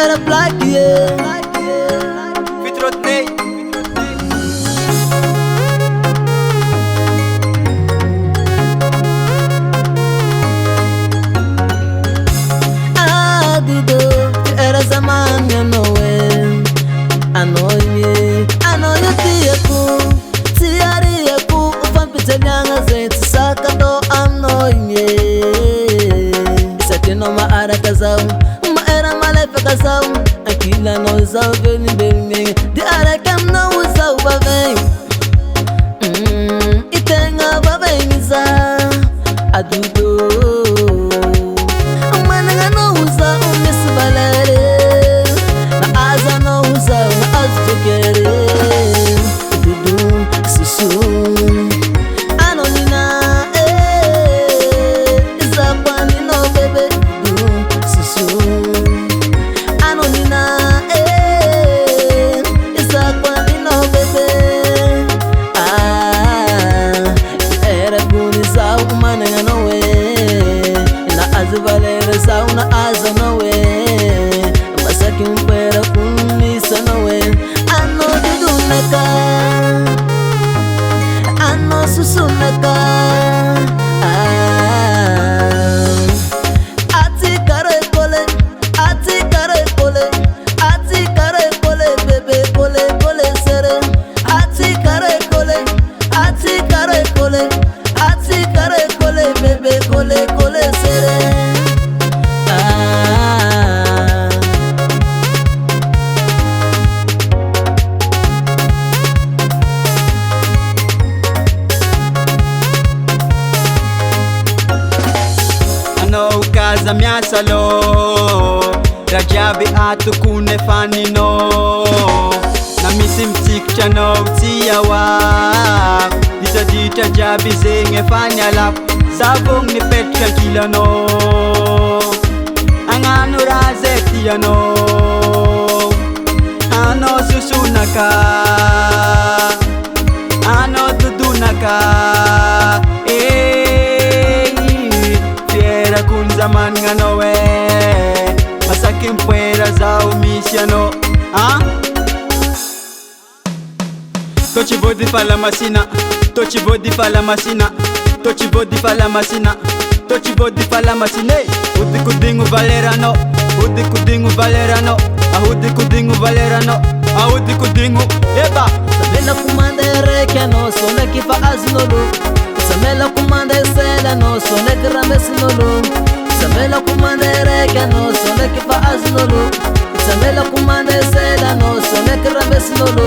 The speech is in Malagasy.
era black, yeah. Fitrotney. Dudu, era zaman ya noe. Anoye, anoye tiyaku, tiari yaku, ufan pitanyanga zeti sakado anoye. Isatino ma ara kazau, ma era malefa kazau, akila no zau veni beni, di ara kam no zau baveng. Itenga baveniza, adudo. Valera sauna asa noe, masaki mpera kumisa noe. Ano didunaka, ano susunaka. Ati kare kole, ati kare kole, ati kare kole, bebe kole kole sere. Ati kare kole, ati kare kole, ati kare kole, bebe kole kole sere. No casa mia salo, rajabi atu kune fani no. Na misim tikcha no tiyawa, dita dita jabi zinge fanya lap, sabong ni petra kila no. Angano raze tiya no, ano susunaka, ano dudunaka. Zaman nga noe, masakin puera za umisya no. Tochi body fala masina, tochi body fala masina, tochi body fala masina, tochi body fala masina. Udi kudingu valerano, udi kudingu valerano, udi kudingu valerano, udi kudingu eba. Sabela kumanda ereke no, sonda kifa aznolo. Sabela kumanda esela no, sonda kiramesi nolo. Samela kumanda ereka no, sonda kifa aznolo. Samela kumanda esela no, sonda kiramesi nolo.